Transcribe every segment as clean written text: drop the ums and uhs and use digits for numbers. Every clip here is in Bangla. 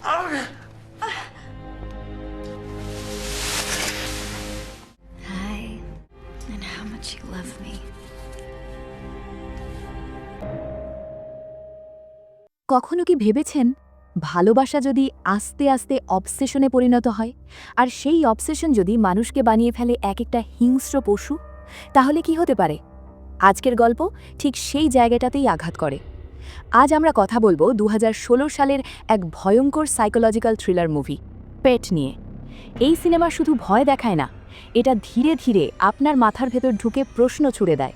Hi, and how much you love me. কখনো কি ভেবেছেন ভালোবাসা যদি আস্তে আস্তে অবসেশনে পরিণত হয় আর সেই অবসেশন যদি মানুষকে বানিয়ে ফেলে এক একটা হিংস্র পশু তাহলে কি হতে পারে? আজকের গল্প ঠিক সেই জায়গাটাতেই আঘাত করে। আজ আমরা কথা বলবো 2016 সালের এক ভয়ঙ্কর সাইকোলজিক্যাল থ্রিলার মুভি পেট নিয়ে। এই সিনেমা শুধু ভয় দেখায় না, এটা ধীরে ধীরে আপনার মাথার ভেতর ঢুকে প্রশ্ন ছুড়ে দেয়।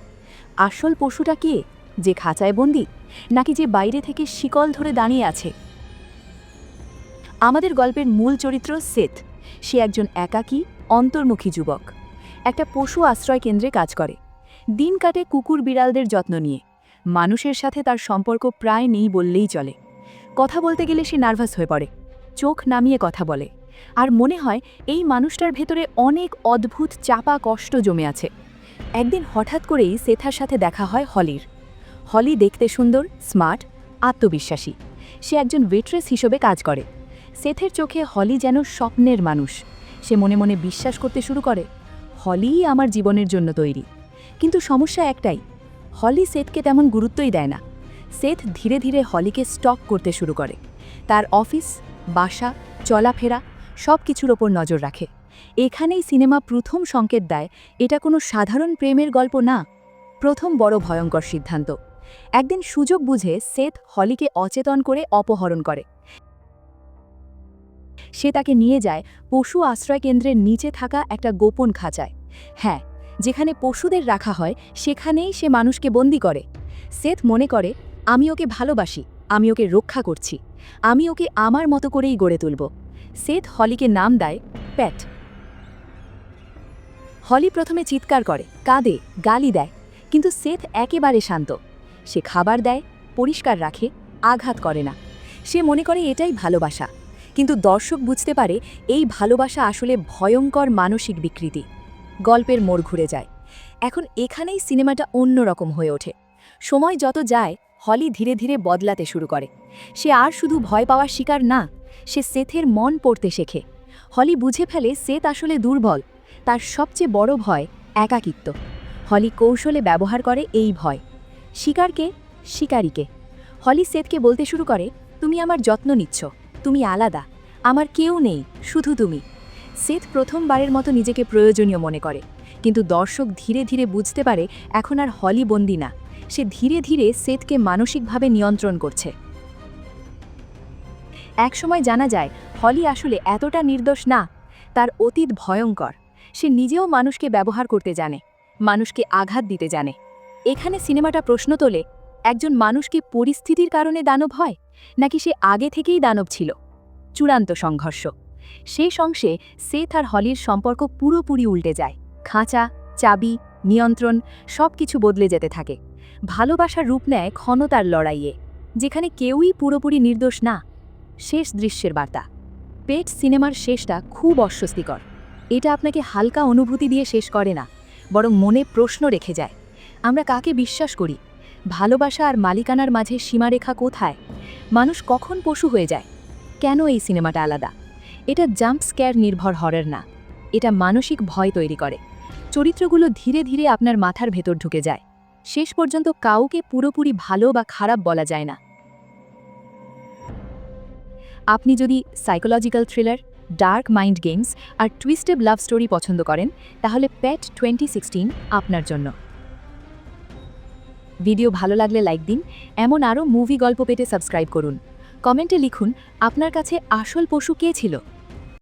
আসল পশুটা কে, যে খাঁচায় বন্দি, নাকি যে বাইরে থেকে শিকল ধরে দাঁড়িয়ে আছে? আমাদের গল্পের মূল চরিত্র সেথ। সে একজন একাকী অন্তর্মুখী যুবক, একটা পশু আশ্রয় কেন্দ্রে কাজ করে। দিন কাটে কুকুর বিড়ালদের যত্ন নিয়ে। মানুষের সাথে তার সম্পর্ক প্রায় নেই বললেই চলে। কথা বলতে গেলে সে নার্ভাস হয়ে পড়ে, চোখ নামিয়ে কথা বলে, আর মনে হয় এই মানুষটার ভেতরে অনেক অদ্ভুত চাপা কষ্ট জমে আছে। একদিন হঠাৎ করেই সেথার সাথে দেখা হয় হলির। হলি দেখতে সুন্দর, স্মার্ট, আত্মবিশ্বাসী। সে একজন ওয়েট্রেস হিসেবে কাজ করে। সেথের চোখে হলি যেন স্বপ্নের মানুষ। সে মনে মনে বিশ্বাস করতে শুরু করে, হলিই আমার জীবনের জন্য তৈরি। কিন্তু সমস্যা একটাই, হলি সেথকে তেমন গুরুত্বই দেয় না। সেথ ধীরে ধীরে হলিকে স্টক করতে শুরু করে। তার অফিস, বাসা, চলাফেরা সব কিছুর ওপর নজর রাখে। এখানেই সিনেমা প্রথম সংকেত দেয় এটা কোনো সাধারণ প্রেমের গল্প না, প্রথম বড় ভয়ঙ্কর সিদ্ধান্ত। একদিন সুযোগ বুঝে সেথ হলিকে অচেতন করে অপহরণ করে। সে তাকে নিয়ে যায় পশু আশ্রয় কেন্দ্রের নিচে থাকা একটা গোপন খাঁচায়। হ্যাঁ, যেখানে পশুদের রাখা হয় সেখানেই সে মানুষকে বন্দি করে। সেথ মনে করে, আমি ওকে ভালোবাসি, আমি ওকে রক্ষা করছি, আমি ওকে আমার মতো করেই গড়ে তুলব। সেথ হলিকে নাম দেয় প্যাট। হলি প্রথমে চিৎকার করে, কাঁদে, গালি দেয়, কিন্তু সেথ একেবারে শান্ত। সে খাবার দেয়, পরিষ্কার রাখে, আঘাত করে না। সে মনে করে এটাই ভালোবাসা। কিন্তু দর্শক বুঝতে পারে এই ভালোবাসা আসলে ভয়ঙ্কর মানসিক বিকৃতি। গল্পের মোড় ঘুরে যায়। এখন এখানেই সিনেমাটা অন্যরকম হয়ে ওঠে। সময় যত যায় হলি ধীরে ধীরে বদলাতে শুরু করে। সে আর শুধু ভয় পাওয়ার শিকার না, সে সেথের মন পড়তে শেখে। হলি বুঝে ফেলে সেথ আসলে দুর্বল, তার সবচেয়ে বড় ভয় একাকিত্ব। হলি কৌশলে ব্যবহার করে এই ভয়। শিকারকে, শিকারীকে। হলি সেথকে বলতে শুরু করে, তুমি আমার যত্ন নিচ্ছ, তুমি আলাদা, আমার কেউ নেই, শুধু তুমি। সেথ প্রথমবারের মতো নিজেকে প্রয়োজনীয় মনে করে, কিন্তু দর্শক ধীরে ধীরে বুঝতে পারে এখন আর হলি বন্দি না, সে ধীরে ধীরে সেথকে মানসিকভাবে নিয়ন্ত্রণ করছে। একসময় জানা যায় হলি আসলে এতটা নির্দোষ না, তার অতীত ভয়ঙ্কর। সে নিজেও মানুষকে ব্যবহার করতে জানে, মানুষকে আঘাত দিতে জানে। এখানে সিনেমাটা প্রশ্ন তোলে, একজন মানুষ কি পরিস্থিতির কারণে দানব হয়, নাকি সে আগে থেকেই দানব ছিল? চূড়ান্ত সংঘর্ষ। শেষ অংশে সেথ আর হলির সম্পর্ক পুরোপুরি উল্টে যায়। খাঁচা, চাবি, নিয়ন্ত্রণ সব কিছু বদলে যেতে থাকে। ভালোবাসার রূপ নেয় ক্ষমতার লড়াইয়ে, যেখানে কেউই পুরোপুরি নির্দোষ না। শেষ দৃশ্যের বার্তা। পেট সিনেমার শেষটা খুব অস্বস্তিকর। এটা আপনাকে হালকা অনুভূতি দিয়ে শেষ করে না, বরং মনে প্রশ্ন রেখে যায়। আমরা কাকে বিশ্বাস করি? ভালোবাসা আর মালিকানার মাঝে সীমারেখা কোথায়? মানুষ কখন পশু হয়ে যায়? কেন এই সিনেমাটা আলাদা? এটা জাম্প স্ক্যার নির্ভর হরর না, এটা মানসিক ভয় তৈরি করে। চরিত্রগুলো ধীরে ধীরে আপনার মাথার ভেতর ঢুকে যায়। শেষ পর্যন্ত কাউকে পুরোপুরি ভালো বা খারাপ বলা যায় না। আপনি যদি psychological thriller, dark mind games আর টুইস্টেড লাভ স্টোরি পছন্দ করেন, তাহলে পেট 2016 আপনার জন্য। ভিডিও ভালো লাগলে লাইক দিন, এমন আরও মুভি গল্প পেতে সাবস্ক্রাইব করুন। কমেন্টে লিখুন আপনার কাছে আসল পশু কে ছিল।